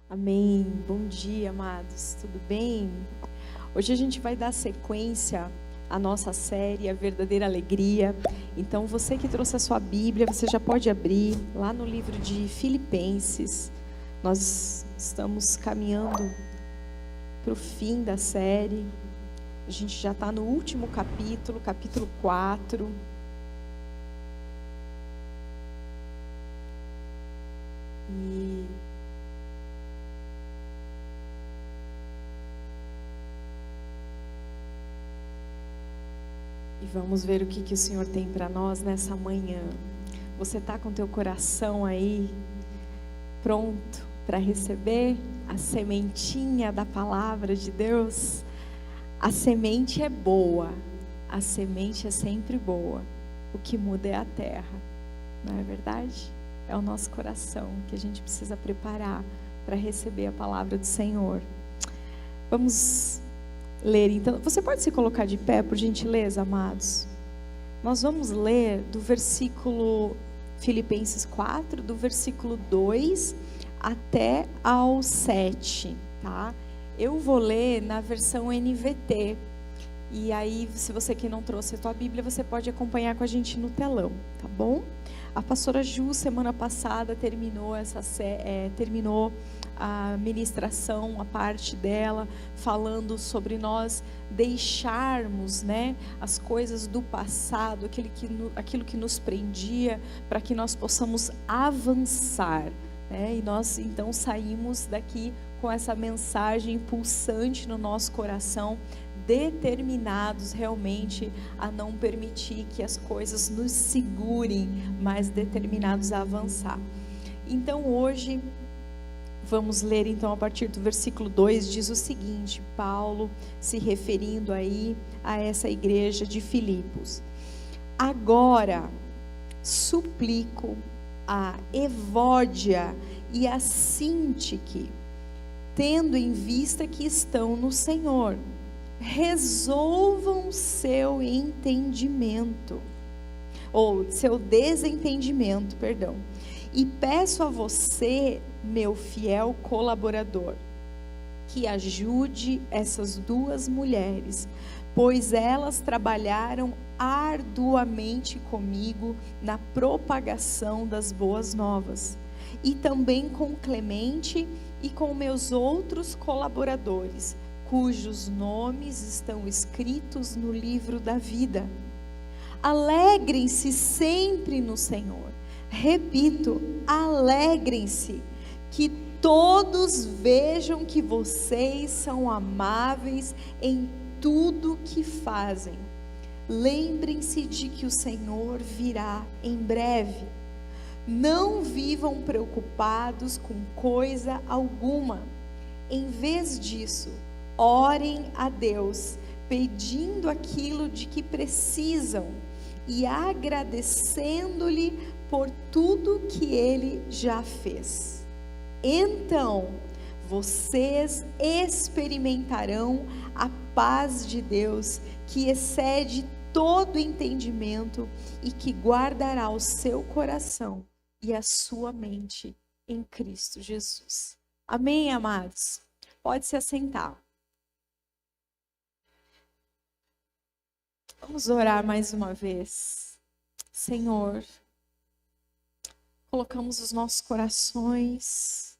Amém. Bom dia, amados. Tudo bem? Hoje a gente vai dar sequência à nossa série A Verdadeira Alegria. Então, você que trouxe a sua Bíblia, você já pode abrir lá no livro de Filipenses. Nós estamos caminhando para o fim da série. A gente já está no último capítulo, capítulo 4. E vamos ver o que o Senhor tem para nós nessa manhã. Você está com teu coração aí pronto para receber a sementinha da palavra de Deus? A semente é boa, a semente é sempre boa. O que muda é a terra, não é verdade? É o nosso coração que a gente precisa preparar para receber a palavra do Senhor. Vamos ler então. Você pode se colocar de pé, por gentileza, amados? Nós vamos ler do versículo Filipenses 4, do versículo 2 até ao 7, tá? Eu vou ler na versão NVT. E aí, se você que não trouxe a tua Bíblia, você pode acompanhar com a gente no telão, tá bom? A pastora Ju, semana passada, terminou a ministração, a parte dela, falando sobre nós deixarmos, né, as coisas do passado, aquilo que nos prendia, para que nós possamos avançar, né? E nós então saímos daqui com essa mensagem pulsante no nosso coração, determinados realmente a não permitir que as coisas nos segurem, mas determinados a avançar. Então hoje vamos ler então a partir do versículo 2, diz o seguinte, Paulo se referindo aí a essa igreja de Filipos: agora suplico a Evódia e a Sintique, tendo em vista que estão no Senhor, resolvam seu entendimento, ou seu desentendimento, perdão, e peço a você, meu fiel colaborador, que ajude essas duas mulheres, pois elas trabalharam arduamente comigo na propagação das boas novas, e também com Clemente e com meus outros colaboradores, cujos nomes estão escritos no livro da vida. Alegrem-se sempre no Senhor. Repito, alegrem-se. Que todos vejam que vocês são amáveis em tudo que fazem. Lembrem-se de que o Senhor virá em breve. Não vivam preocupados com coisa alguma. Em vez disso, orem a Deus, pedindo aquilo de que precisam e agradecendo-lhe por tudo que Ele já fez. Então, vocês experimentarão a paz de Deus, que excede todo entendimento e que guardará o seu coração e a sua mente em Cristo Jesus. Amém, amados? Pode se assentar. Vamos orar mais uma vez. Senhor, colocamos os nossos corações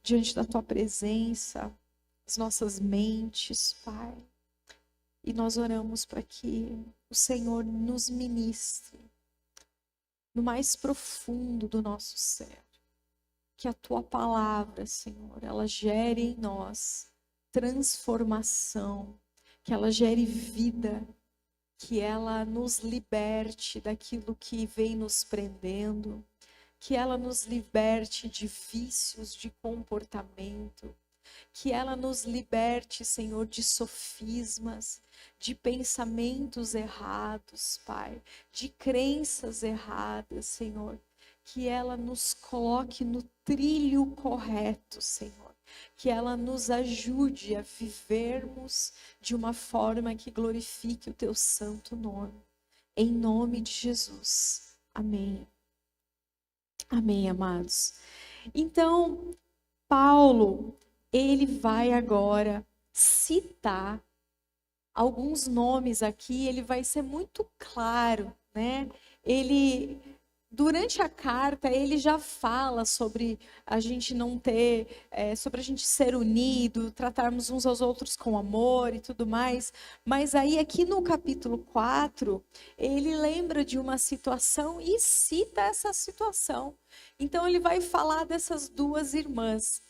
diante da Tua presença, as nossas mentes, Pai. E nós oramos para que o Senhor nos ministre no mais profundo do nosso ser. Que a Tua palavra, Senhor, ela gere em nós transformação, que ela gere vida, que ela nos liberte daquilo que vem nos prendendo, que ela nos liberte de vícios de comportamento, que ela nos liberte, Senhor, de sofismas, de pensamentos errados, Pai, de crenças erradas, Senhor, que ela nos coloque no trilho correto, Senhor, que ela nos ajude a vivermos de uma forma que glorifique o Teu santo nome, em nome de Jesus, amém. Amém, amados. Então, Paulo, ele vai agora citar alguns nomes aqui, ele vai ser muito claro, né? Ele, durante a carta, ele já fala sobre a gente não ter, sobre a gente ser unido, tratarmos uns aos outros com amor e tudo mais. Mas aí, aqui no capítulo 4, ele lembra de uma situação e cita essa situação. Então, ele vai falar dessas duas irmãs,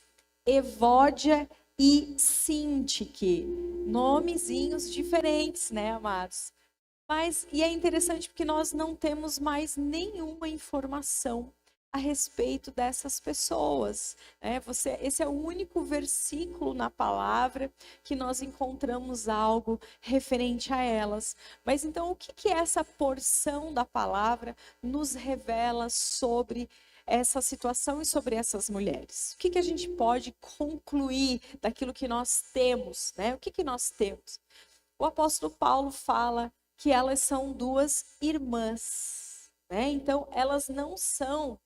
Evódia e Sintique, nomezinhos diferentes, né, amados? Mas, e é interessante porque nós não temos mais nenhuma informação a respeito dessas pessoas, né? Esse é o único versículo na palavra que nós encontramos algo referente a elas. Mas então, o que essa porção da palavra nos revela sobre essa situação e sobre essas mulheres? O que a gente pode concluir daquilo que nós temos, né? O que nós temos? O apóstolo Paulo fala que elas são duas irmãs, né? Então, elas não são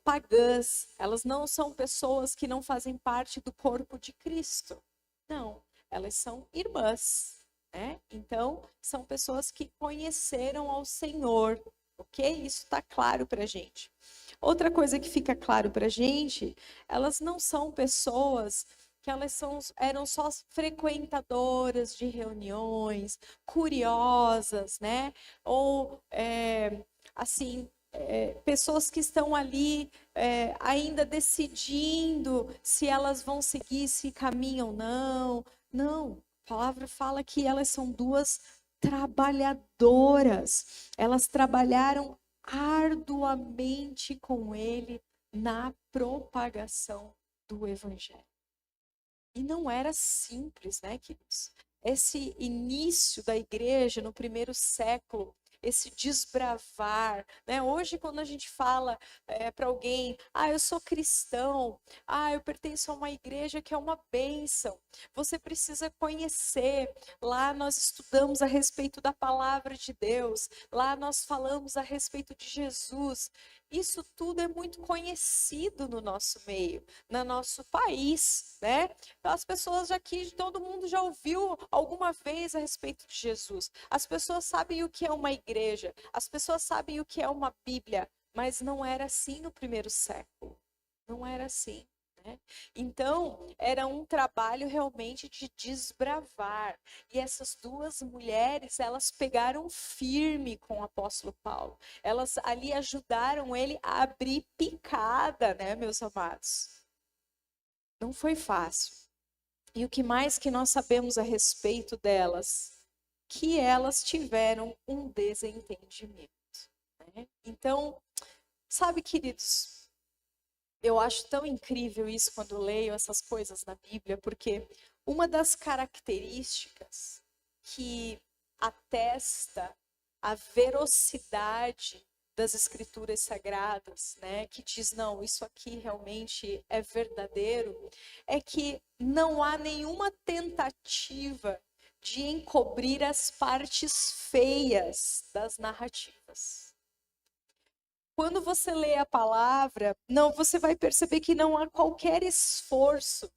pagãs, elas não são pessoas que não fazem parte do corpo de Cristo. Não, elas são irmãs, né? Então, são pessoas que conheceram ao Senhor, ok? Isso está claro para a gente. Outra coisa que fica claro para a gente, elas não são pessoas que eram só frequentadoras de reuniões, curiosas, né? Ou, assim, pessoas que estão ali ainda decidindo se elas vão seguir esse caminho ou não. Não, a palavra fala que elas são duas trabalhadoras. Elas trabalharam arduamente com ele na propagação do evangelho. E não era simples, né, queridos? Esse início da igreja no primeiro século, esse desbravar, né? Hoje, quando a gente fala para alguém, eu sou cristão, eu pertenço a uma igreja que é uma bênção, você precisa conhecer. Lá nós estudamos a respeito da palavra de Deus, lá nós falamos a respeito de Jesus. Isso tudo é muito conhecido no nosso meio, no nosso país, né? As pessoas aqui, todo mundo já ouviu alguma vez a respeito de Jesus. As pessoas sabem o que é uma igreja, as pessoas sabem o que é uma Bíblia, mas não era assim no primeiro século. Não era assim, né? Então, era um trabalho realmente de desbravar. E essas duas mulheres, elas pegaram firme com o apóstolo Paulo. Elas ali ajudaram ele a abrir picada, né, meus amados? Não foi fácil. E o que mais que nós sabemos a respeito delas? Que elas tiveram um desentendimento, né? Então, sabe, queridos, eu acho tão incrível isso quando leio essas coisas na Bíblia, porque uma das características que atesta a veracidade das escrituras sagradas, né, que diz, não, isso aqui realmente é verdadeiro, é que não há nenhuma tentativa de encobrir as partes feias das narrativas. Quando você lê a palavra, não, você vai perceber que não há qualquer esforço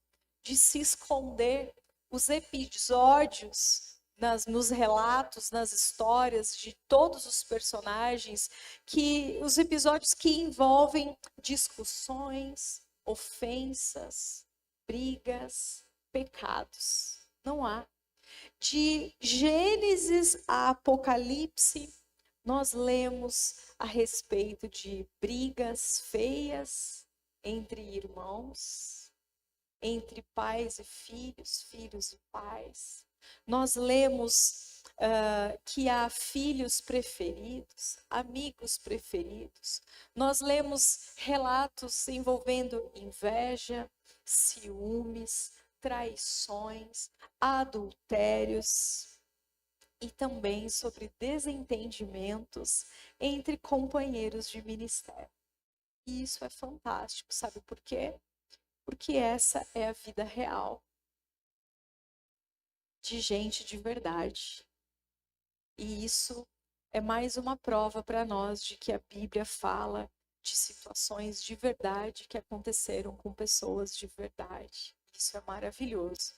de se esconder os episódios nos relatos, nas histórias de todos os personagens, os episódios que envolvem discussões, ofensas, brigas, pecados. Não há. De Gênesis a Apocalipse, nós lemos a respeito de brigas feias entre irmãos, entre pais e filhos, filhos e pais. Nós lemos que há filhos preferidos, amigos preferidos. Nós lemos relatos envolvendo inveja, ciúmes, traições, adultérios e também sobre desentendimentos entre companheiros de ministério. E isso é fantástico, sabe por quê? Porque essa é a vida real de gente de verdade. E isso é mais uma prova para nós de que a Bíblia fala de situações de verdade que aconteceram com pessoas de verdade. Isso é maravilhoso.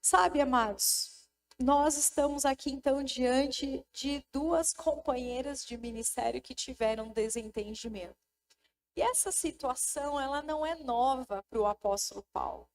Sabe, amados, nós estamos aqui então diante de duas companheiras de ministério que tiveram desentendimento. E essa situação, ela não é nova para o apóstolo Paulo.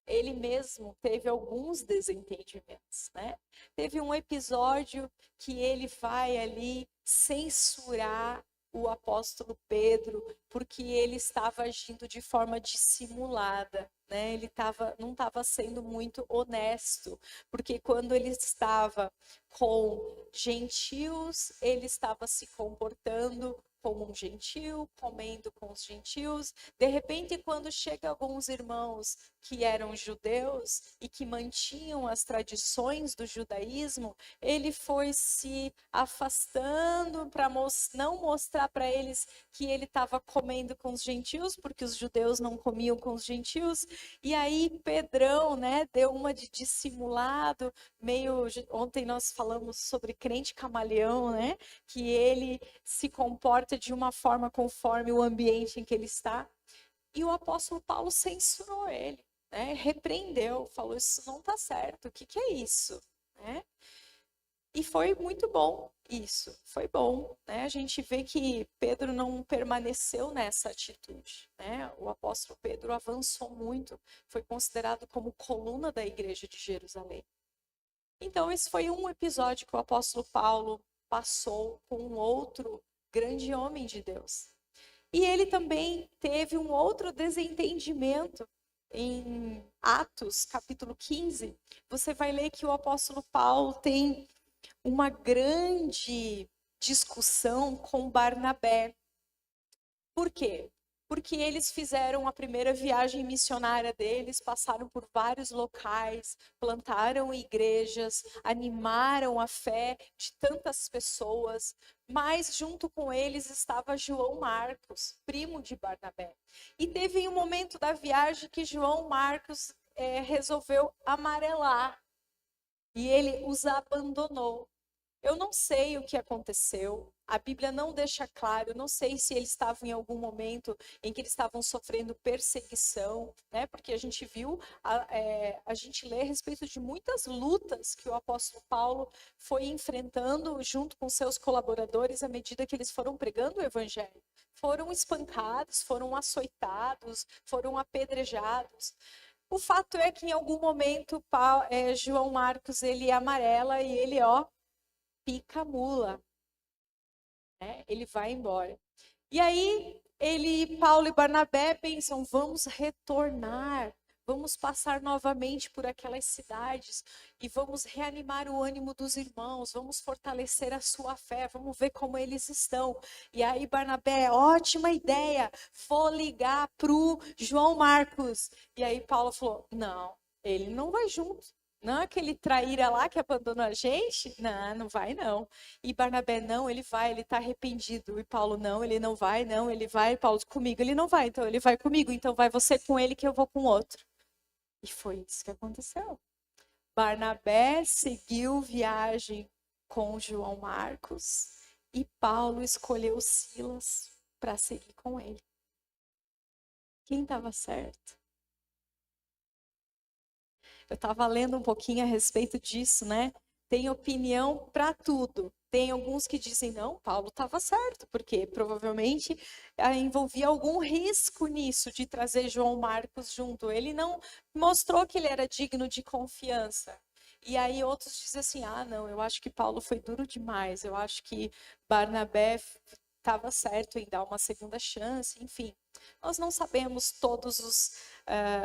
Ele mesmo teve alguns desentendimentos, né? Teve um episódio que ele vai ali censurar o apóstolo Pedro, porque ele estava agindo de forma dissimulada, né? Ele não estava sendo muito honesto, porque quando ele estava com gentios, ele estava se comportando como um gentio, comendo com os gentios. De repente, quando chega alguns irmãos que eram judeus e que mantinham as tradições do judaísmo, ele foi se afastando para não mostrar para eles que ele estava comendo com os gentios, porque os judeus não comiam com os gentios. E aí Pedrão, né, deu uma de dissimulado, meio... Ontem nós falamos sobre crente camaleão, né, que ele se comporta de uma forma conforme o ambiente em que ele está. E o apóstolo Paulo censurou ele, né? Repreendeu, falou: isso não está certo, o que é isso? Né? E foi muito bom isso, foi bom. Né? A gente vê que Pedro não permaneceu nessa atitude. Né? O apóstolo Pedro avançou muito, foi considerado como coluna da igreja de Jerusalém. Então, esse foi um episódio que o apóstolo Paulo passou com um outro grande homem de Deus. E ele também teve um outro desentendimento em Atos, capítulo 15. Você vai ler que o apóstolo Paulo tem uma grande discussão com Barnabé. Por quê? Porque eles fizeram a primeira viagem missionária deles, passaram por vários locais, plantaram igrejas, animaram a fé de tantas pessoas, mas junto com eles estava João Marcos, primo de Barnabé. E teve um momento da viagem que João Marcos resolveu amarelar e ele os abandonou. Eu não sei o que aconteceu, a Bíblia não deixa claro, eu não sei se eles estavam em algum momento em que eles estavam sofrendo perseguição, né? Porque a gente viu, a gente lê a respeito de muitas lutas que o apóstolo Paulo foi enfrentando junto com seus colaboradores à medida que eles foram pregando o evangelho. Foram espancados, foram açoitados, foram apedrejados. O fato é que em algum momento João Marcos ele amarela e ele pica a mula, né? Ele vai embora. E aí Paulo e Barnabé pensam: vamos retornar, vamos passar novamente por aquelas cidades e vamos reanimar o ânimo dos irmãos, vamos fortalecer a sua fé, vamos ver como eles estão. E aí Barnabé: ótima ideia, vou ligar pro João Marcos. E aí Paulo falou: não, ele não vai junto. Não, aquele traíra lá que abandonou a gente? Não, não vai não. E Barnabé: não, ele vai, ele está arrependido. E Paulo: não, ele não vai, não, ele vai. Paulo: comigo ele não vai, então ele vai comigo. Então vai você com ele que eu vou com outro. E foi isso que aconteceu. Barnabé seguiu viagem com João Marcos e Paulo escolheu Silas para seguir com ele. Quem estava certo? Eu estava lendo um pouquinho a respeito disso, né? Tem opinião para tudo. Tem alguns que dizem: não, Paulo estava certo, porque provavelmente envolvia algum risco nisso de trazer João Marcos junto. Ele não mostrou que ele era digno de confiança. E aí outros dizem assim: ah, não, eu acho que Paulo foi duro demais, eu acho que Barnabé estava certo em dar uma segunda chance, enfim. Nós não sabemos todas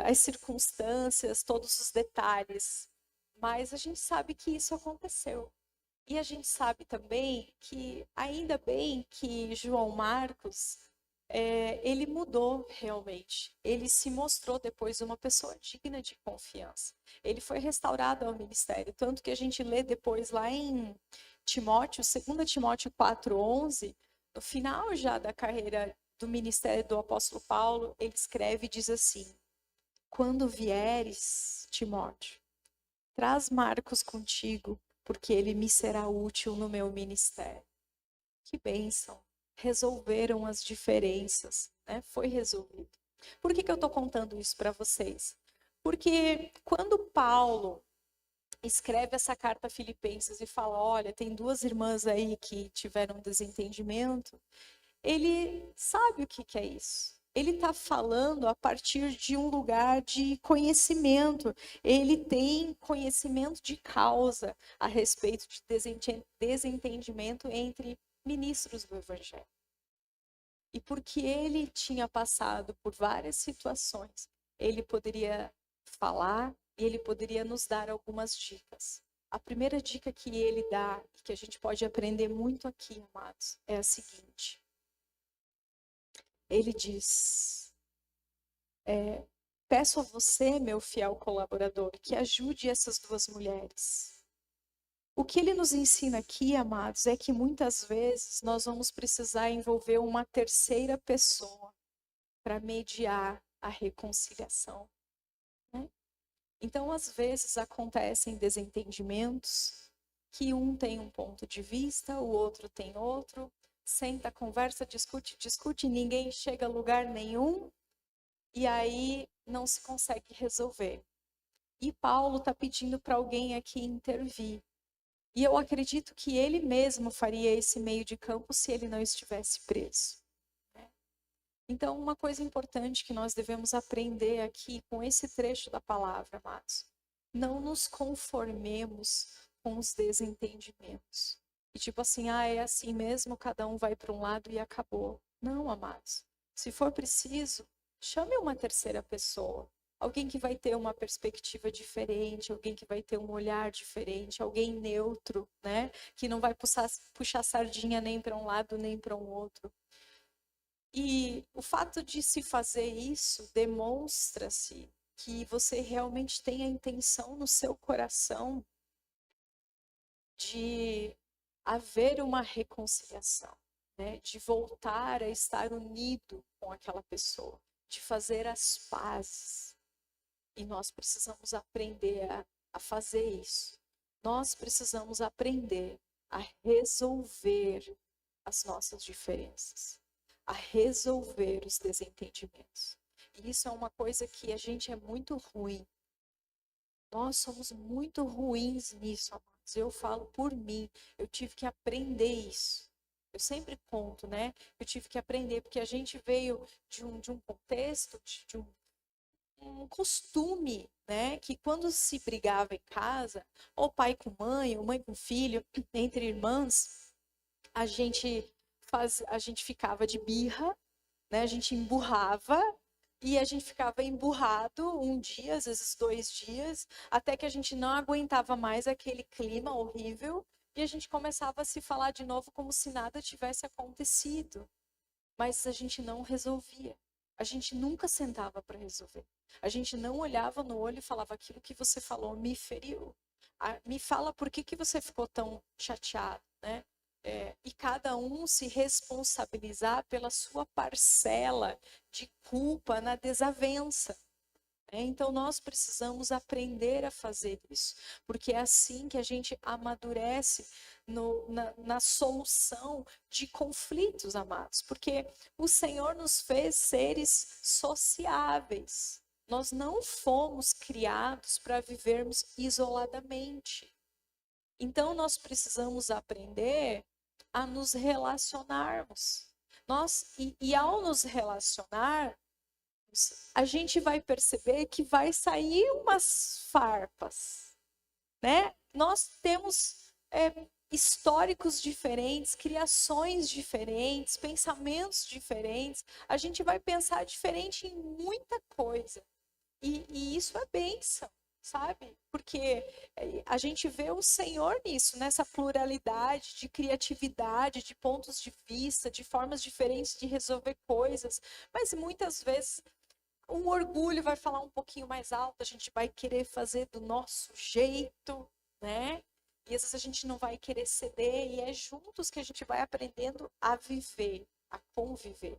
as circunstâncias, todos os detalhes, mas a gente sabe que isso aconteceu. E a gente sabe também que, ainda bem que João Marcos, ele mudou realmente. Ele se mostrou depois uma pessoa digna de confiança. Ele foi restaurado ao ministério, tanto que a gente lê depois lá em Timóteo, 2 Timóteo 4:11, no final já da carreira do ministério do apóstolo Paulo, ele escreve e diz assim: quando vieres, Timóteo, traz Marcos contigo, porque ele me será útil no meu ministério. Que bênção! resolveram as diferenças, né? Foi resolvido. Por que eu estou contando isso para vocês? Porque quando Paulo escreve essa carta a Filipenses e fala, olha, tem duas irmãs aí que tiveram desentendimento, ele sabe o que é isso. Ele está falando a partir de um lugar de conhecimento. Ele tem conhecimento de causa a respeito de desentendimento entre ministros do Evangelho. E porque ele tinha passado por várias situações, ele poderia falar e ele poderia nos dar algumas dicas. A primeira dica que ele dá, e que a gente pode aprender muito aqui, amados, é a seguinte. Ele diz, peço a você, meu fiel colaborador, que ajude essas duas mulheres. O que ele nos ensina aqui, amados, é que muitas vezes nós vamos precisar envolver uma terceira pessoa para mediar a reconciliação, né? Então, às vezes, acontecem desentendimentos, que um tem um ponto de vista, o outro tem outro, senta, conversa, discute, ninguém chega a lugar nenhum, e aí não se consegue resolver. E Paulo está pedindo para alguém aqui intervir. E eu acredito que ele mesmo faria esse meio de campo se ele não estivesse preso. Então, uma coisa importante que nós devemos aprender aqui com esse trecho da palavra, amados, não nos conformemos com os desentendimentos. E tipo assim, é assim mesmo, cada um vai para um lado e acabou. Não, amados. Se for preciso, chame uma terceira pessoa. Alguém que vai ter uma perspectiva diferente, alguém que vai ter um olhar diferente, alguém neutro, né? Que não vai puxar sardinha nem para um lado nem para um outro. E o fato de se fazer isso demonstra-se que você realmente tem a intenção no seu coração de haver uma reconciliação, né? De voltar a estar unido com aquela pessoa, de fazer as pazes. E nós precisamos aprender a fazer isso. Nós precisamos aprender a resolver as nossas diferenças, a resolver os desentendimentos. E isso é uma coisa que a gente é muito ruim. Nós somos muito ruins nisso, amados. Eu falo por mim, eu tive que aprender isso. Eu sempre conto, né? Eu tive que aprender, porque a gente veio de um contexto, de um costume, né? Que quando se brigava em casa, ou pai com mãe, ou mãe com filho, entre irmãs, a gente ficava de birra, né? A gente emburrava e a gente ficava emburrado um dia, às vezes 2 dias, até que a gente não aguentava mais aquele clima horrível e a gente começava a se falar de novo como se nada tivesse acontecido. Mas a gente não resolvia. A gente nunca sentava para resolver. A gente não olhava no olho e falava, aquilo que você falou me feriu. Me fala por que você ficou tão chateado, né? E cada um se responsabilizar pela sua parcela de culpa na desavença. Então nós precisamos aprender a fazer isso, porque é assim que a gente amadurece na solução de conflitos, amados, porque o Senhor nos fez seres sociáveis. Nós não fomos criados para vivermos isoladamente. Então nós precisamos aprender a nos relacionarmos. E ao nos relacionar, a gente vai perceber que vai sair umas farpas, né? Nós temos históricos diferentes, criações diferentes, pensamentos diferentes. A gente vai pensar diferente em muita coisa. E isso é bênção, sabe? Porque a gente vê o Senhor nisso, nessa pluralidade de criatividade, de pontos de vista, de formas diferentes de resolver coisas. Mas muitas vezes o orgulho vai falar um pouquinho mais alto, a gente vai querer fazer do nosso jeito, né? E às vezes a gente não vai querer ceder, e é juntos que a gente vai aprendendo a viver, a conviver.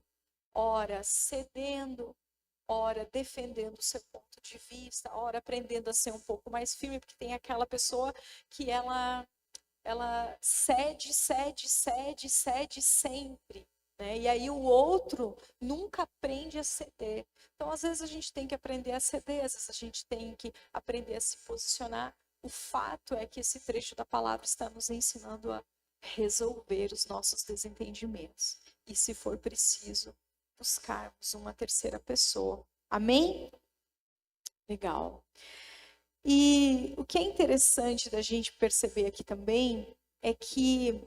Ora cedendo, ora defendendo o seu ponto de vista, ora aprendendo a ser um pouco mais firme, porque tem aquela pessoa que ela cede sempre, né? E aí o outro nunca aprende a ceder. Então, às vezes a gente tem que aprender a ceder, às vezes a gente tem que aprender a se posicionar. O fato é que esse trecho da palavra está nos ensinando a resolver os nossos desentendimentos. E, se for preciso, buscarmos uma terceira pessoa. Amém? Legal. E o que é interessante da gente perceber aqui também é que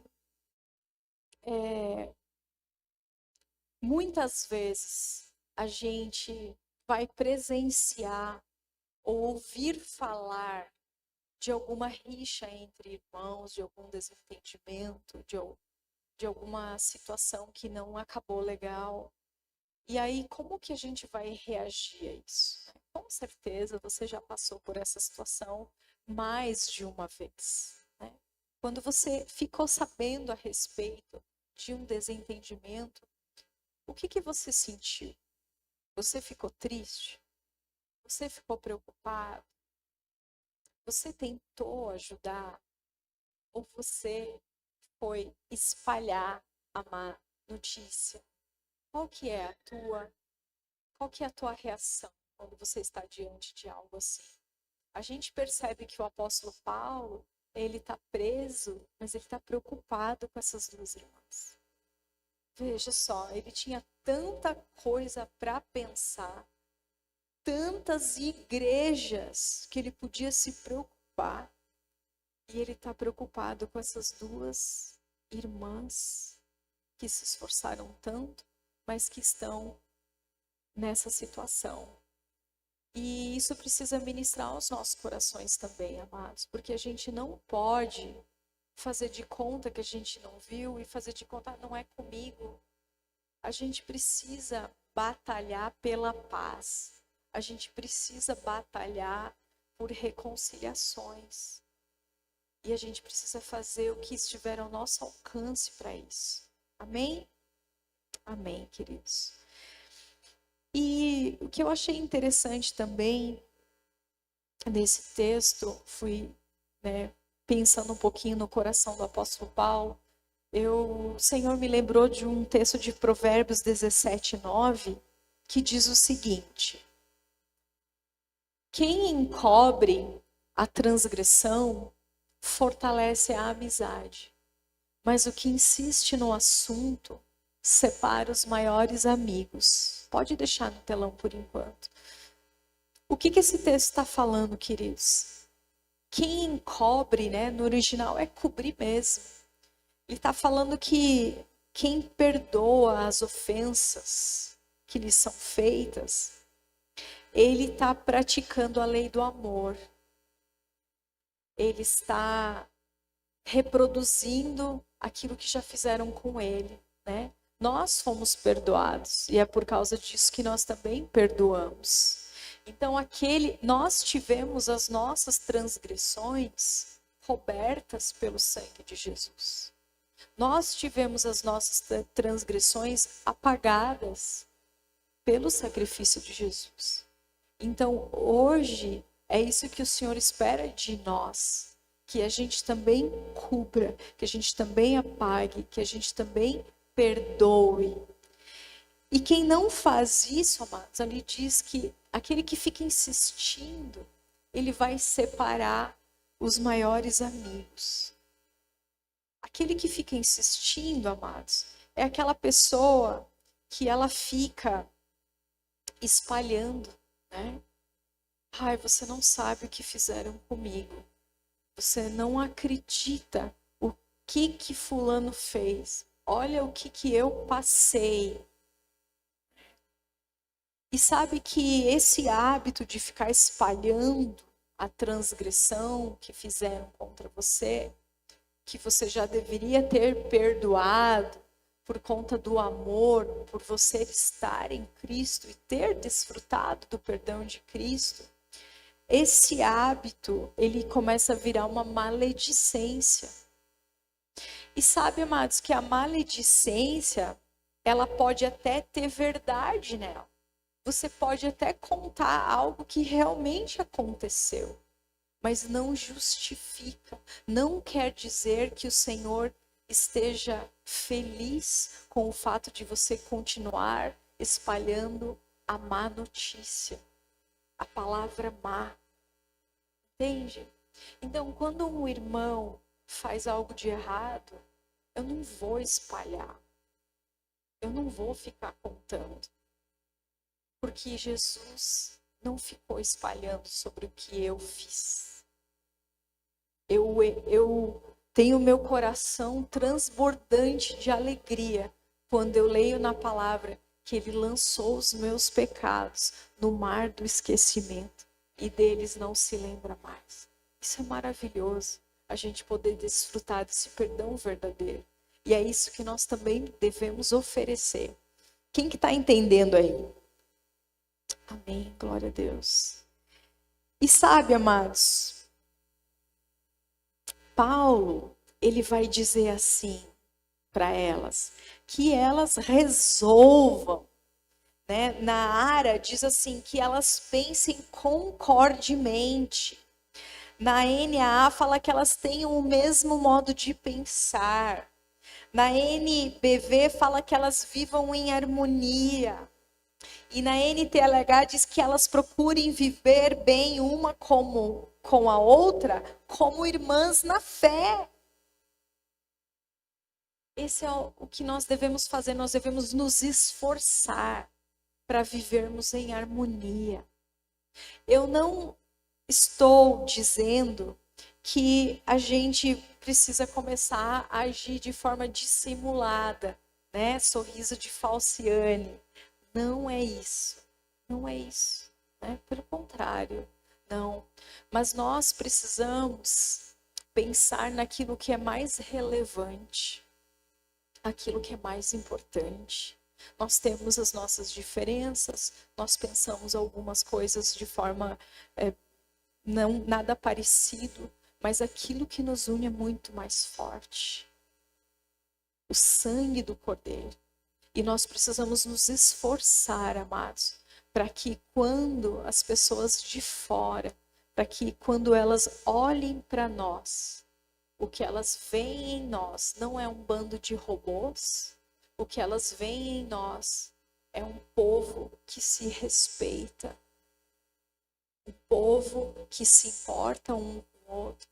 muitas vezes a gente vai presenciar ou ouvir falar de alguma rixa entre irmãos, de algum desentendimento, de alguma situação que não acabou legal. E aí, como que a gente vai reagir a isso? Com certeza você já passou por essa situação mais de uma vez, né? Quando você ficou sabendo a respeito de um desentendimento, o que você sentiu? Você ficou triste? Você ficou preocupado? Você tentou ajudar? Ou você foi espalhar a má notícia? Qual que é a tua reação quando você está diante de algo assim? A gente percebe que o apóstolo Paulo, ele está preso, mas ele está preocupado com essas duas irmãs. Veja só, ele tinha tanta coisa para pensar, tantas igrejas que ele podia se preocupar, e ele está preocupado com essas duas irmãs que se esforçaram tanto, mas que estão nessa situação. E isso precisa ministrar aos nossos corações também, amados, porque a gente não pode fazer de conta que a gente não viu e fazer de conta, não é comigo. A gente precisa batalhar pela paz. A gente precisa batalhar por reconciliações. E a gente precisa fazer o que estiver ao nosso alcance para isso. Amém? Amém, queridos. E o que eu achei interessante também nesse texto, fui pensando um pouquinho no coração do apóstolo Paulo, o Senhor me lembrou de um texto de Provérbios 17:9, que diz o seguinte: quem encobre a transgressão fortalece a amizade, mas o que insiste no assunto separa os maiores amigos. Pode deixar no telão por enquanto. O que esse texto está falando, queridos? Quem encobre, no original é cobrir mesmo. Ele está falando que quem perdoa as ofensas que lhe são feitas, ele está praticando a lei do amor. Ele está reproduzindo aquilo que já fizeram com ele, né? Nós fomos perdoados e é por causa disso que nós também perdoamos. Então nós tivemos as nossas transgressões cobertas pelo sangue de Jesus. Nós tivemos as nossas transgressões apagadas pelo sacrifício de Jesus. Então, hoje, é isso que o Senhor espera de nós, que a gente também cubra, que a gente também apague, que a gente também perdoe. E quem não faz isso, amados, ali diz que aquele que fica insistindo, ele vai separar os maiores amigos. Aquele que fica insistindo, amados, é aquela pessoa que ela fica espalhando, né? Ai, você não sabe o que fizeram comigo. Você não acredita o que fulano fez. Olha o que eu passei. E sabe que esse hábito de ficar espalhando a transgressão que fizeram contra você, que você já deveria ter perdoado por conta do amor, por você estar em Cristo e ter desfrutado do perdão de Cristo, esse hábito, ele começa a virar uma maledicência. E sabe, amados, que a maledicência, ela pode até ter verdade nela. Você pode até contar algo que realmente aconteceu, mas não justifica. Não quer dizer que o Senhor esteja feliz com o fato de você continuar espalhando a má notícia, a palavra má. Entende? Então, quando um irmão faz algo de errado, eu não vou espalhar. Eu não vou ficar contando. Porque Jesus não ficou espalhando sobre o que eu fiz. Eu tenho meu coração transbordante de alegria quando eu leio na palavra que Ele lançou os meus pecados no mar do esquecimento e deles não se lembra mais. Isso é maravilhoso, a gente poder desfrutar desse perdão verdadeiro. E é isso que nós também devemos oferecer. Quem que está entendendo aí? Amém, glória a Deus. E sabe, amados, Paulo, ele vai dizer assim para elas, que elas resolvam, né? Na Ara diz assim, que elas pensem concordemente. Na NAA fala que elas tenham o mesmo modo de pensar. Na NBV fala que elas vivam em harmonia. E na NTLH diz que elas procurem viver bem uma com a outra, como irmãs na fé. Esse é o que nós devemos fazer, nós devemos nos esforçar para vivermos em harmonia. Eu não estou dizendo que a gente precisa começar a agir de forma dissimulada, né? Sorriso de falciane. Não é isso. Não é isso. Né? Pelo contrário, não. Mas nós precisamos pensar naquilo que é mais relevante, aquilo que é mais importante. Nós temos as nossas diferenças, nós pensamos algumas coisas de forma não nada parecido, mas aquilo que nos une é muito mais forte. O sangue do Cordeiro. E nós precisamos nos esforçar, amados, para que quando as pessoas de fora, para que quando elas olhem para nós, o que elas veem em nós não é um bando de robôs, o que elas veem em nós é um povo que se respeita, um povo que se importa um com o outro,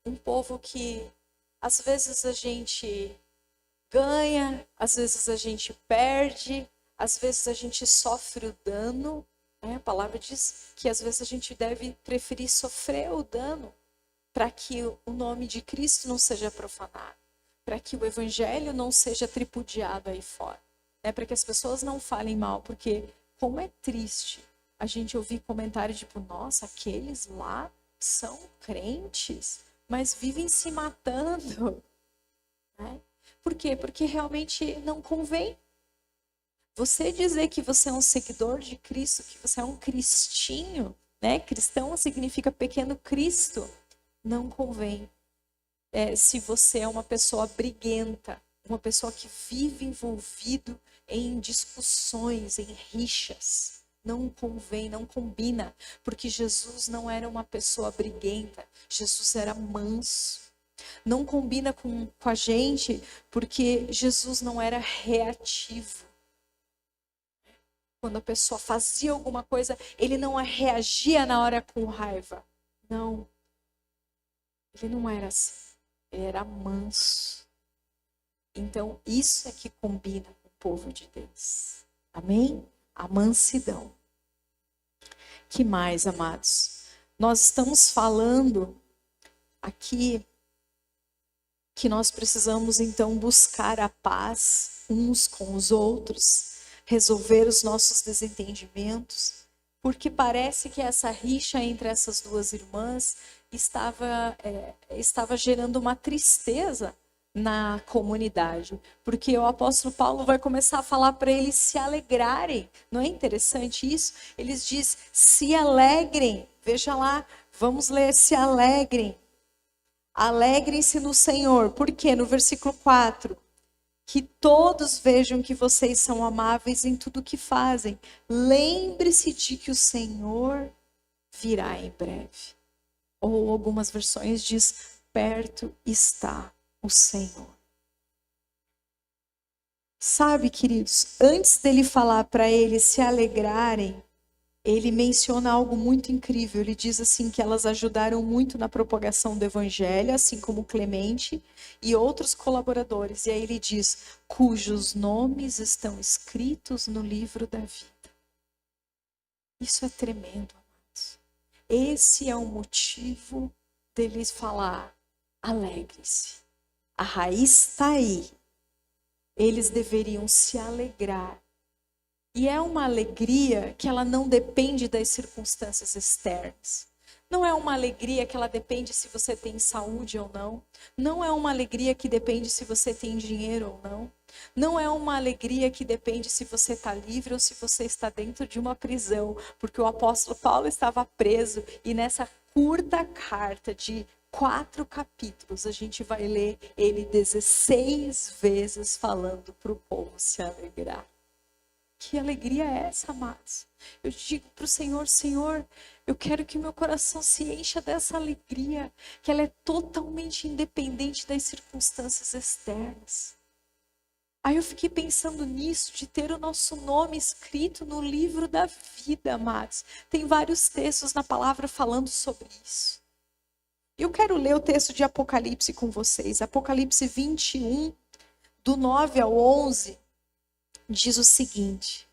um povo que às vezes a gente ganha, às vezes a gente perde, às vezes a gente sofre o dano, né? A palavra diz que às vezes a gente deve preferir sofrer o dano para que o nome de Cristo não seja profanado, para que o evangelho não seja tripudiado aí fora, né? Para que as pessoas não falem mal, porque como é triste a gente ouvir comentários tipo, nossa, aqueles lá são crentes, mas vivem se matando, né? Por quê? Porque realmente não convém. Você dizer que você é um seguidor de Cristo, que você é um cristinho, né? Cristão significa pequeno Cristo. Não convém. Se você é uma pessoa briguenta, uma pessoa que vive envolvido em discussões, em rixas, não convém, não combina, porque Jesus não era uma pessoa briguenta, Jesus era manso. Não combina com a gente, porque Jesus não era reativo. Quando a pessoa fazia alguma coisa, ele não reagia na hora com raiva. Não. Ele não era assim. Ele era manso. Então, isso é que combina com o povo de Deus. Amém? A mansidão. Que mais, amados? Nós estamos falando aqui que nós precisamos, então, buscar a paz uns com os outros, resolver os nossos desentendimentos, porque parece que essa rixa entre essas duas irmãs estava gerando uma tristeza na comunidade, porque o apóstolo Paulo vai começar a falar para eles se alegrarem. Não é interessante isso? Eles dizem, se alegrem. Veja lá, vamos ler, se alegrem. Alegrem-se no Senhor. Por quê? No versículo 4. Que todos vejam que vocês são amáveis em tudo que fazem. Lembre-se de que o Senhor virá em breve. Ou algumas versões diz, perto está o Senhor. Sabe, queridos, antes dele falar para eles se alegrarem, ele menciona algo muito incrível. Ele diz assim que elas ajudaram muito na propagação do evangelho, assim como Clemente e outros colaboradores. E aí ele diz, cujos nomes estão escritos no livro da vida. Isso é tremendo, amados. Esse é o motivo deles falar, alegre-se. A raiz está aí. Eles deveriam se alegrar. E é uma alegria que ela não depende das circunstâncias externas. Não é uma alegria que ela depende se você tem saúde ou não. Não é uma alegria que depende se você tem dinheiro ou não. Não é uma alegria que depende se você está livre ou se você está dentro de uma prisão. Porque o apóstolo Paulo estava preso e nessa curta carta de 4 capítulos, a gente vai ler ele 16 vezes falando para o povo se alegrar. Que alegria é essa, amados? Eu digo para o Senhor, Senhor, eu quero que o meu coração se encha dessa alegria, que ela é totalmente independente das circunstâncias externas. Aí eu fiquei pensando nisso, de ter o nosso nome escrito no livro da vida, amados. Tem vários textos na palavra falando sobre isso. Eu quero ler o texto de Apocalipse com vocês. Apocalipse 21, do 9 ao 11, diz o seguinte.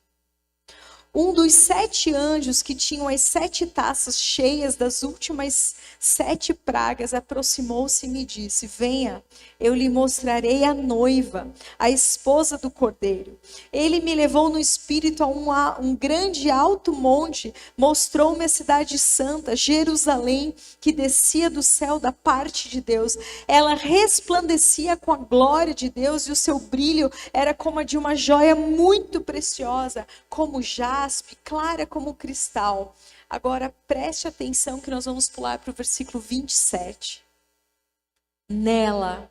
Um dos 7 anjos que tinham as 7 taças cheias das últimas 7 pragas aproximou-se e me disse, venha, eu lhe mostrarei a noiva, a esposa do Cordeiro. Ele me levou no espírito a um grande alto monte, mostrou-me a cidade santa, Jerusalém, que descia do céu da parte de Deus. Ela resplandecia com a glória de Deus e o seu brilho era como a de uma joia muito preciosa, como jaspe, clara como cristal. Agora preste atenção que nós vamos pular para o versículo 27. Nela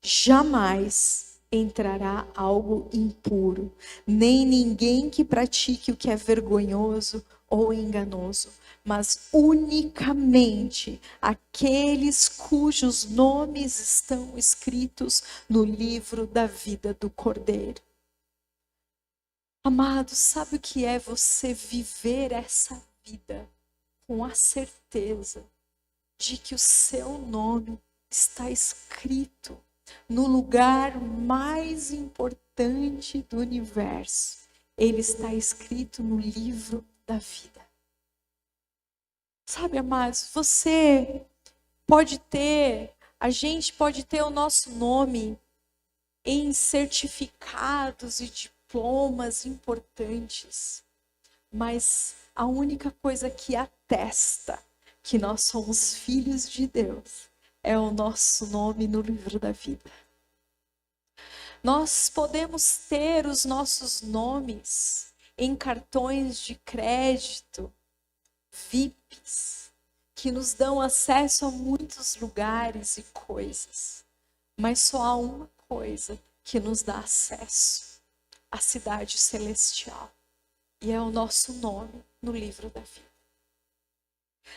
jamais entrará algo impuro, nem ninguém que pratique o que é vergonhoso ou enganoso, mas unicamente aqueles cujos nomes estão escritos no livro da vida do Cordeiro. Amados, sabe o que é você viver essa vida com a certeza de que o seu nome está escrito no lugar mais importante do universo? Ele está escrito no livro da vida. Sabe, amados, a gente pode ter o nosso nome em certificados e diplomas importantes, mas a única coisa que atesta que nós somos filhos de Deus é o nosso nome no livro da vida. Nós podemos ter os nossos nomes em cartões de crédito, VIPs, que nos dão acesso a muitos lugares e coisas, mas só há uma coisa que nos dá acesso à cidade celestial, e é o nosso nome no livro da vida.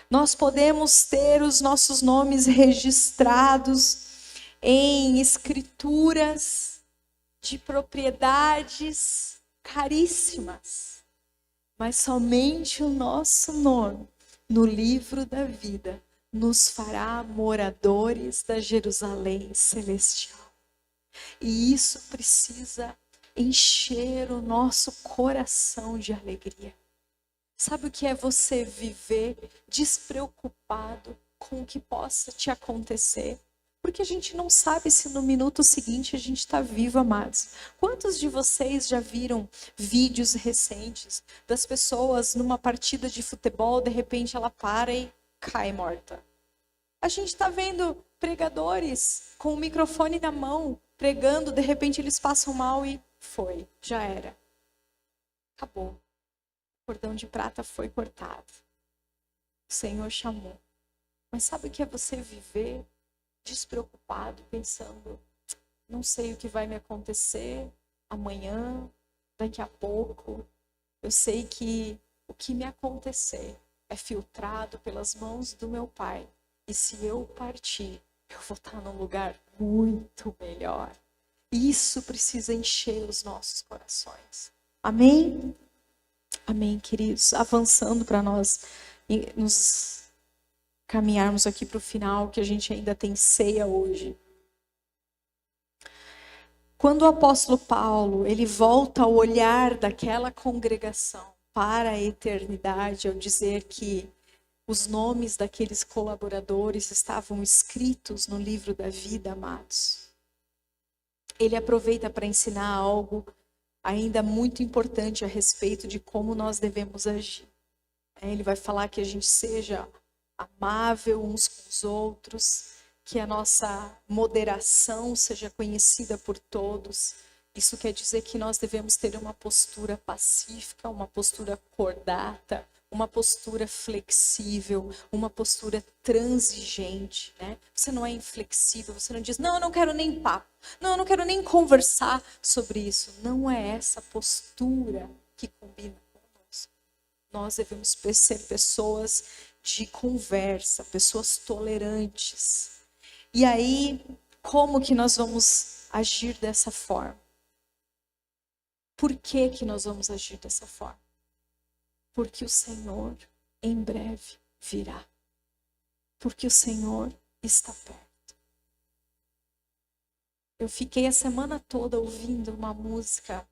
Nós podemos ter os nossos nomes registrados em escrituras de propriedades caríssimas, mas somente o nosso nome no livro da vida nos fará moradores da Jerusalém celestial. E isso precisa encher o nosso coração de alegria. Sabe o que é você viver despreocupado com o que possa te acontecer? Porque a gente não sabe se no minuto seguinte a gente está vivo, amados. Quantos de vocês já viram vídeos recentes das pessoas numa partida de futebol, de repente ela para e cai morta? A gente está vendo pregadores com o microfone na mão, pregando, de repente eles passam mal e já era. Acabou. O cordão de prata foi cortado. O Senhor chamou. Mas sabe o que é você viver despreocupado, pensando, não sei o que vai me acontecer amanhã, daqui a pouco. Eu sei que o que me acontecer é filtrado pelas mãos do meu Pai. E se eu partir, eu vou estar num lugar muito melhor. Isso precisa encher os nossos corações. Amém? Amém, queridos. Avançando para nós nos caminharmos aqui para o final, que a gente ainda tem ceia hoje. Quando o apóstolo Paulo, ele volta ao olhar daquela congregação para a eternidade, ao dizer que os nomes daqueles colaboradores estavam escritos no livro da vida, amados. Ele aproveita para ensinar algo ainda muito importante a respeito de como nós devemos agir. Ele vai falar que a gente seja amável uns com os outros, que a nossa moderação seja conhecida por todos. Isso quer dizer que nós devemos ter uma postura pacífica, uma postura cordata, uma postura flexível, uma postura transigente, né? Você não é inflexível, você não diz, não, eu não quero nem papo, não, eu não quero nem conversar sobre isso. Não é essa postura que combina conosco. Nós devemos ser pessoas de conversa, pessoas tolerantes. E aí, como que nós vamos agir dessa forma? Por que que nós vamos agir dessa forma? Porque o Senhor em breve virá. Porque o Senhor está perto. Eu fiquei a semana toda ouvindo uma música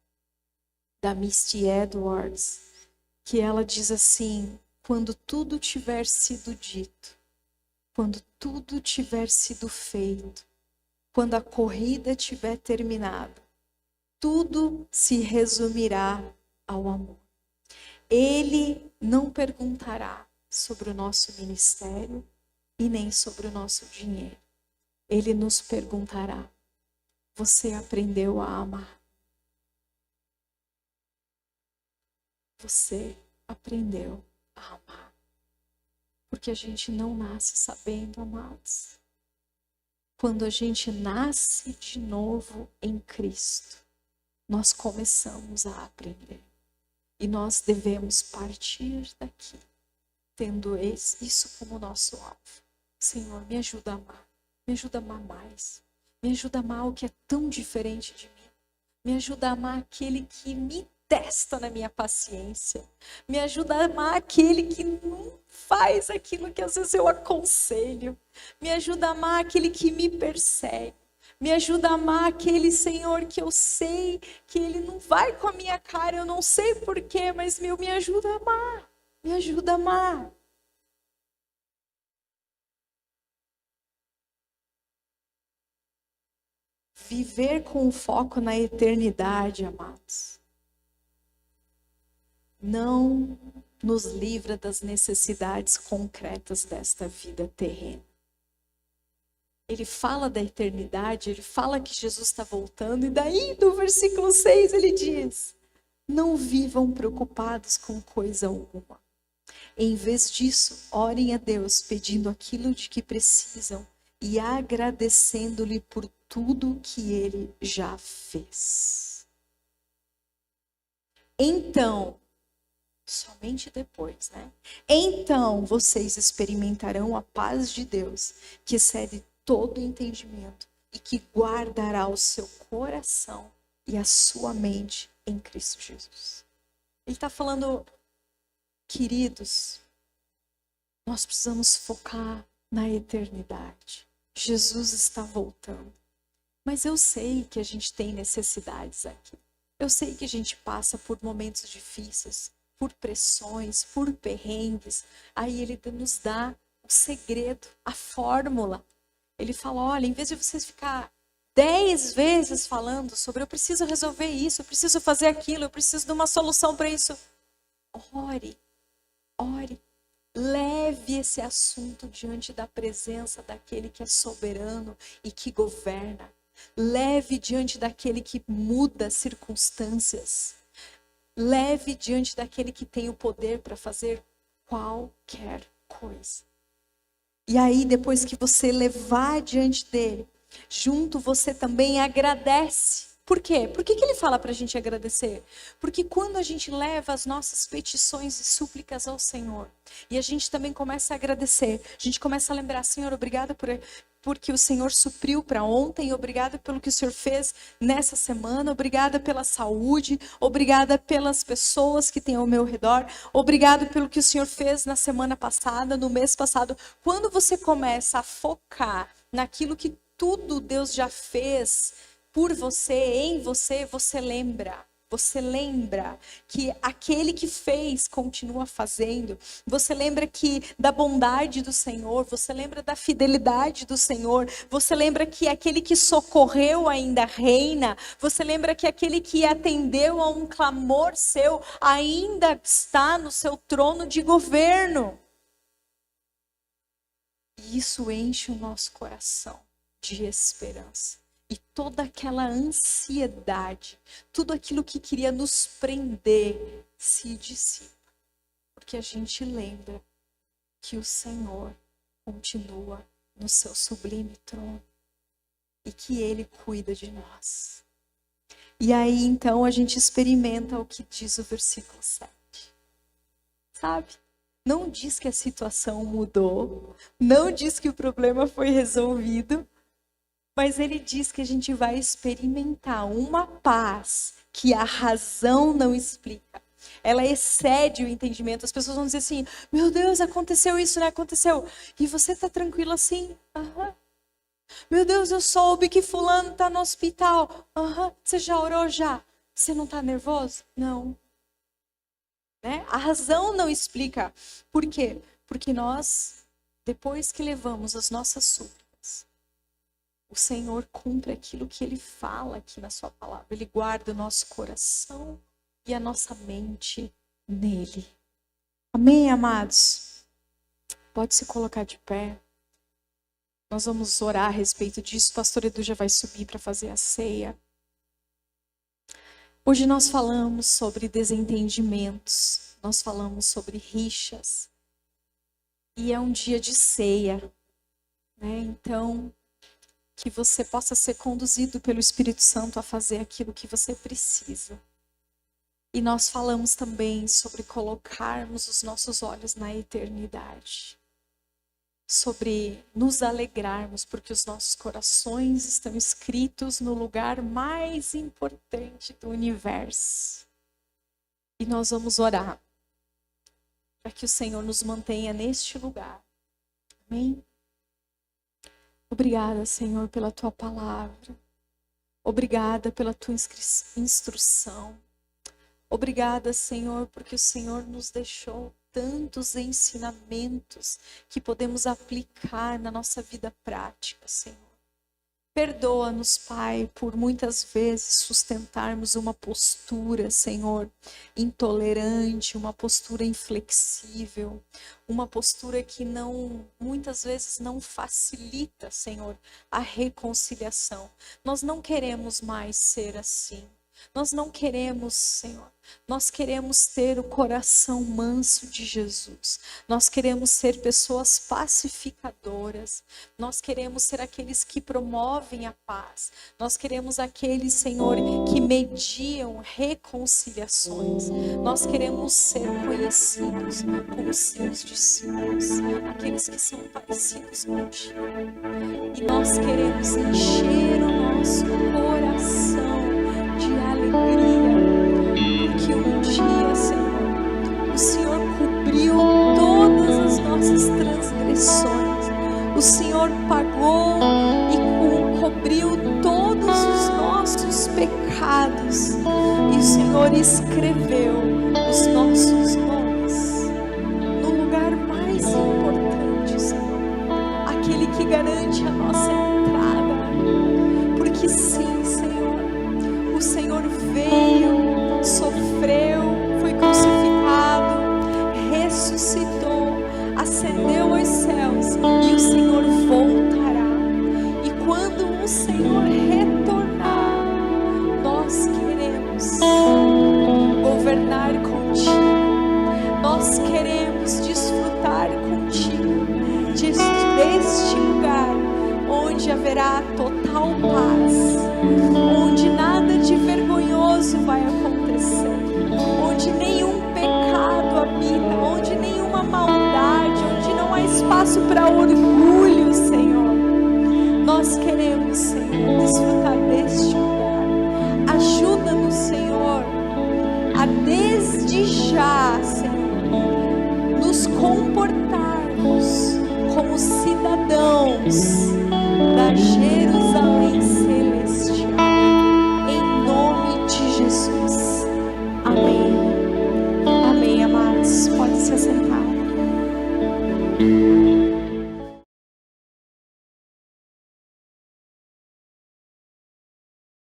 da Misty Edwards, que ela diz assim: quando tudo tiver sido dito, quando tudo tiver sido feito, quando a corrida tiver terminado, tudo se resumirá ao amor. Ele não perguntará sobre o nosso ministério e nem sobre o nosso dinheiro. Ele nos perguntará: você aprendeu a amar? Você aprendeu a amar? Porque a gente não nasce sabendo, amados. Quando a gente nasce de novo em Cristo, nós começamos a aprender. E nós devemos partir daqui, tendo isso como nosso alvo. Senhor, me ajuda a amar. Me ajuda a amar mais. Me ajuda a amar o que é tão diferente de mim. Me ajuda a amar aquele que me testa na minha paciência. Me ajuda a amar aquele que não faz aquilo que às vezes eu aconselho. Me ajuda a amar aquele que me persegue. Me ajuda a amar aquele Senhor que eu sei que Ele não vai com a minha cara, eu não sei porquê, mas me ajuda a amar. Me ajuda a amar. Viver com o foco na eternidade, amados, não nos livra das necessidades concretas desta vida terrena. Ele fala da eternidade, ele fala que Jesus está voltando, e daí do versículo 6 ele diz: não vivam preocupados com coisa alguma. Em vez disso, orem a Deus pedindo aquilo de que precisam e agradecendo-lhe por tudo que Ele já fez. Então, somente depois, né? Então vocês experimentarão a paz de Deus, que excede todo entendimento e que guardará o seu coração e a sua mente em Cristo Jesus. Ele está falando, queridos, nós precisamos focar na eternidade. Jesus está voltando. Mas eu sei que a gente tem necessidades aqui. Eu sei que a gente passa por momentos difíceis, por pressões, por perrengues. Aí ele nos dá o segredo, a fórmula. Ele fala, olha, em vez de vocês ficar 10 vezes falando sobre eu preciso resolver isso, eu preciso fazer aquilo, eu preciso de uma solução para isso. Ore, ore. Leve esse assunto diante da presença daquele que é soberano e que governa. Leve diante daquele que muda circunstâncias. Leve diante daquele que tem o poder para fazer qualquer coisa. E aí, depois que você levar diante dele, junto você também agradece. Por quê? Por que ele fala para a gente agradecer? Porque quando a gente leva as nossas petições e súplicas ao Senhor, e a gente também começa a agradecer, a gente começa a lembrar, Senhor, obrigada porque o Senhor supriu para ontem, obrigada pelo que o Senhor fez nessa semana, obrigada pela saúde, obrigada pelas pessoas que tem ao meu redor, obrigado pelo que o Senhor fez na semana passada, no mês passado. Quando você começa a focar naquilo que tudo Deus já fez por você, em você, você lembra. Você lembra que aquele que fez continua fazendo. Você lembra que da bondade do Senhor. Você lembra da fidelidade do Senhor. Você lembra que aquele que socorreu ainda reina. Você lembra que aquele que atendeu a um clamor seu ainda está no seu trono de governo. E isso enche o nosso coração de esperança. E toda aquela ansiedade, tudo aquilo que queria nos prender, se dissipa. Porque a gente lembra que o Senhor continua no seu sublime trono. E que Ele cuida de nós. E aí então a gente experimenta o que diz o versículo 7. Sabe? Não diz que a situação mudou. Não diz que o problema foi resolvido. Mas ele diz que a gente vai experimentar uma paz que a razão não explica. Ela excede o entendimento. As pessoas vão dizer assim, meu Deus, aconteceu isso, né? Aconteceu. E você está tranquilo assim? Aham. Meu Deus, eu soube que fulano está no hospital. Aham. Você já orou já? Você não está nervoso? Não. Né? A razão não explica. Por quê? Porque nós, depois que levamos as nossas súplicas, o Senhor cumpre aquilo que Ele fala aqui na sua palavra. Ele guarda o nosso coração e a nossa mente nele. Amém, amados? Pode se colocar de pé. Nós vamos orar a respeito disso. O pastor Edu já vai subir para fazer a ceia. Hoje nós falamos sobre desentendimentos. Nós falamos sobre rixas. E é um dia de ceia, né? Então, que você possa ser conduzido pelo Espírito Santo a fazer aquilo que você precisa. E nós falamos também sobre colocarmos os nossos olhos na eternidade. Sobre nos alegrarmos, porque os nossos corações estão escritos no lugar mais importante do universo. E nós vamos orar para que o Senhor nos mantenha neste lugar. Amém? Obrigada, Senhor, pela Tua palavra. Obrigada pela Tua instrução. Obrigada, Senhor, porque o Senhor nos deixou tantos ensinamentos que podemos aplicar na nossa vida prática, Senhor. Perdoa-nos, Pai, por muitas vezes sustentarmos uma postura, Senhor, intolerante, uma postura inflexível, uma postura que muitas vezes não facilita, Senhor, a reconciliação. Nós não queremos mais ser assim. Nós não queremos, Senhor, nós queremos ter o coração manso de Jesus. Nós queremos ser pessoas pacificadoras. Nós queremos ser aqueles que promovem a paz. Nós queremos aqueles, Senhor, que mediam reconciliações. Nós queremos ser conhecidos como seus discípulos, aqueles que são parecidos contigo. E nós queremos encher o nosso coração de alegria, porque um dia, Senhor, o Senhor cobriu todas as nossas transgressões, o Senhor pagou e cobriu todos os nossos pecados, e o Senhor escreveu os nossos nomes no lugar mais importante, Senhor, aquele que garante a nossa entrada, porque sim, Senhor, o Senhor veio, sofreu, foi crucificado, ressuscitou, ascendeu aos céus e o Senhor voltará. E quando o Senhor retornar, nós queremos governar contigo, nós queremos desfrutar contigo deste lugar onde haverá total paz, onde nada de vergonhoso vai acontecer, onde nenhum pecado habita, onde nenhuma maldade, onde não há espaço para orgulho, Senhor. nós queremos, Senhor, desfrutar desse